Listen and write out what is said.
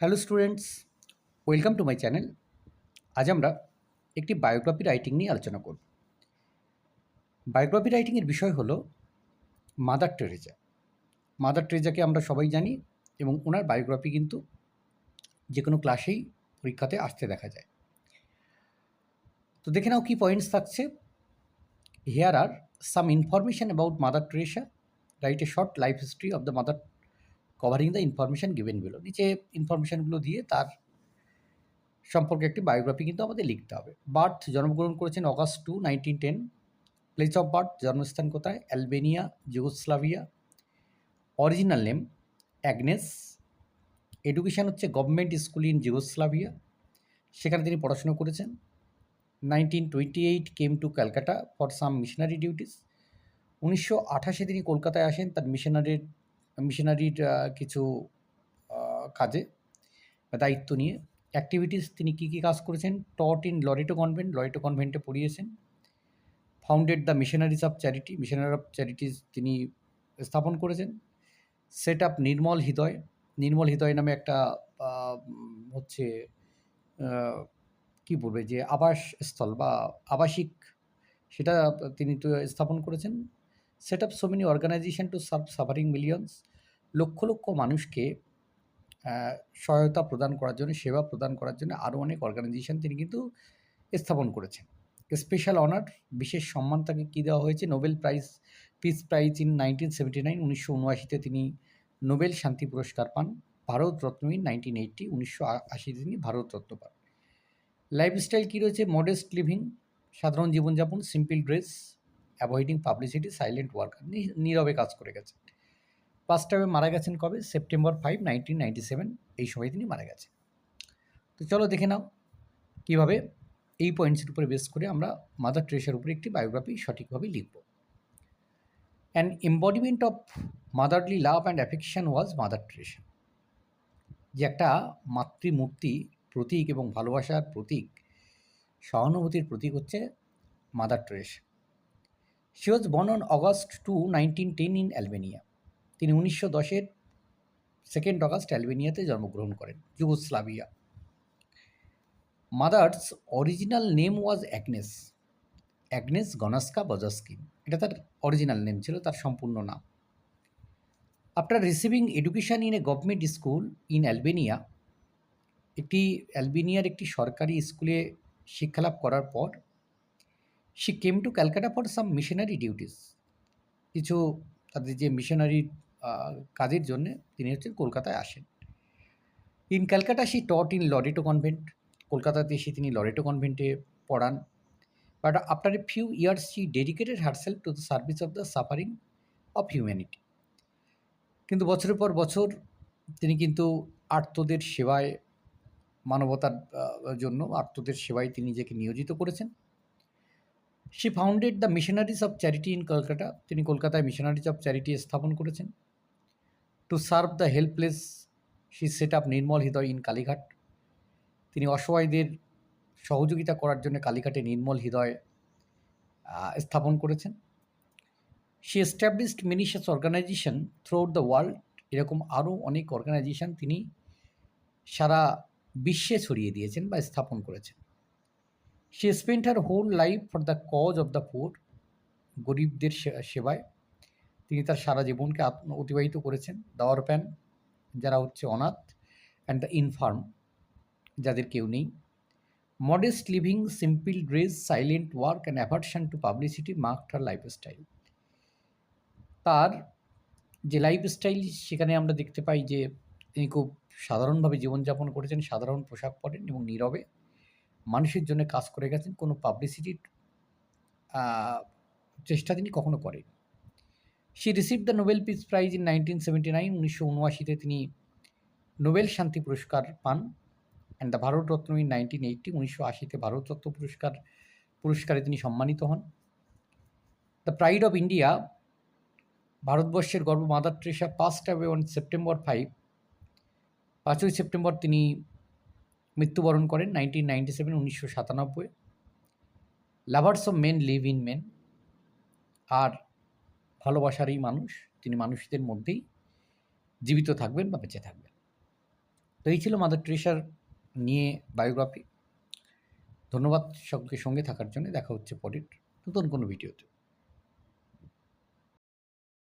Hello students, welcome to my channel. আজ আমরা একটি বায়োগ্রাফি রাইটিং নিয়ে আলোচনা করব। বায়োগ্রাফি রাইটিংয়ের বিষয় হলো মাদার টেরেজা। মাদার টেরেজাকে আমরা সবাই জানি এবং ওনার বায়োগ্রাফি কিন্তু যে কোনো ক্লাসেই পরীক্ষাতে আসতে দেখা যায়। তো দেখে নাও কী পয়েন্টস থাকছে। Here are some information about mother Teresa, write a short life history of the mother covering the information given below. নিচে ইনফরমেশানগুলো দিয়ে তার সম্পর্কে একটি বায়োগ্রাফি কিন্তু আমাদের লিখতে হবে। বার্থ, জন্মগ্রহণ করেছেন অগাস্ট 2, 1910। প্লেস অফ বার্থ, জন্মস্থান কোথায়? Albania, Yugoslavia. Original name Agnes. Education হচ্ছে গভর্নমেন্ট স্কুল ইন যুগোস্লাভিয়া, সেখানে তিনি পড়াশুনো করেছেন। 1928 came to Calcutta for some missionary duties. 1928 তিনি কলকাতায় আসেন তার মিশনারির কিছু কাজে দায়িত্ব নিয়ে। অ্যাক্টিভিটিস, তিনি কী কী কাজ করেছেন? Taught in Loreto convent, Loreto কনভেন্টে পড়িয়েছেন। Founded the missionaries of Charity, missionary of charities তিনি স্থাপন করেছেন। সেট আপ নির্মল হৃদয়, নির্মল হৃদয় নামে একটা হচ্ছে কী বলবে যে আবাসস্থল বা আবাসিক, সেটা তিনি তো স্থাপন করেছেন। Set up so many organization to serve suffering millions, লক্ষ লক্ষ মানুষকে সহায়তা প্রদান করার জন্য, সেবা প্রদান করার জন্য আরও অনেক অর্গানাইজেশন তিনি কিন্তু স্থাপন করেছেন। স্পেশাল অনার, বিশেষ সম্মান তাকে কী দেওয়া হয়েছে? Nobel prize, peace prize in 1979, 1979 তিনি নোবেল শান্তি পুরস্কার পান। ভারতরত্ন ইন 1980, 1980 তিনি ভারতরত্ন পান। লাইফস্টাইল কী রয়েছে? মডেস্ট লিভিং, সাধারণ জীবনযাপন, simple dress, avoiding publicity, silent worker, নীরবে কাজ করে গেছেন। ফার্স্ট টাইমে মারা গেছেন কবে? সেপ্টেম্বর 5, 1997, এই সময় তিনি মারা গেছেন। তো চলো দেখে নাও কীভাবে এই পয়েন্টসের উপরে বেস করে আমরা মাদার টেরেসার উপরে একটি বায়োগ্রাফি সঠিকভাবে লিখব। An embodiment of motherly love and affection was mother Teresa. যে একটা মাতৃমূর্তি প্রতীক এবং ভালোবাসার প্রতীক, সহানুভূতির প্রতীক হচ্ছে Mother Teresa. She was born on August 2, 1910 in Albania. তিনি 1910 2 অগাস্ট অ্যালবেনিয়াতে জন্মগ্রহণ করেন, Yugoslavia. Mother's original name was Agnes, Agnes Gonxha Bojaxhiu, এটা তার অরিজিনাল নেম ছিল, তার সম্পূর্ণ নাম। After receiving education in a government school in Albania, অ্যালবেনিয়ার একটি সরকারি স্কুলে শিক্ষালাভ করার পর, she came to Calcutta for some missionary duties, কিছু তাদের যে মিশনারি কাজের জন্য তিনি কলকাতায় আসেন। In Calcutta she taught in Loreto convent, কলকাতাতে এসে তিনি লরেটো কনভেন্টে পড়ান। But after a few years she dedicated herself to the service of the suffering of humanity. কিন্তু বছরের পর বছর তিনি কিন্তু আর্তদের সেবায়, মানবতার জন্য আর্তদের সেবায় তিনি নিজেকে নিয়োজিত করেছেন। She founded the missionaries of charity in Kolkata, তিনি কলকাতায় মিশনারিজ অফ চ্যারিটি স্থাপন করেছেন। To serve the helpless, she set up Nirmal Hriday in Kalighat, তিনি অসহায়দের সহযোগিতা করার জন্য কালীঘাটে নির্মল হৃদয় স্থাপন করেছেন। She established many such organization throughout the world, এরকম আরও অনেক অর্গানাইজেশন তিনি সারা বিশ্বে ছড়িয়ে দিয়েছেন বা স্থাপন করেছেন। She spent her whole life for the cause of the poor, গরিবদের সেবায় তিনি তার সারা জীবনকে অতিবাহিত করেছেন। দ্য অরফ্যান, যারা হচ্ছে অনাথ, অ্যান্ড দ্য ইনফার্ম, যাদের কেউ নেই। Modest living, simple dress, silent work and aversion to publicity marked her lifestyle. তার যে লাইফস্টাইল, সেখানে আমরা দেখতে পাই যে তিনি খুব সাধারণভাবে জীবনযাপন করেছেন, সাধারণ পোশাক পরেন এবং নীরবে মানুষের জন্য কাজ করে গেছেন। কোনো পাবলিসিটির চেষ্টা তিনি কখনো করেন। She receive the Nobel peace prize in 1979, 1979 তিনি নোবেল শান্তি পুরস্কার পান। And the Bharat Ratna in 1980, 1980 Bharat Ratna পুরস্কারে তিনি সম্মানিত হন। দ্য প্রাইড অফ ইন্ডিয়া, ভারতবর্ষের গর্ব Mother Teresa passed away on September 5, 5ই সেপ্টেম্বর তিনি মৃত্যুবরণ করেন 1997, 1997। Lovers of men live in men, আর ভালোবাসারই মানুষ, তিনি মানুষদের মধ্যেই জীবিত থাকবেন বা বেঁচে থাকবেন। তো এই ছিল মাদার টেরেসার নিয়ে বায়োগ্রাফি। ধন্যবাদ সকলকে সঙ্গে থাকার জন্য। দেখা হচ্ছে পরের নতুন কোনো ভিডিওতে।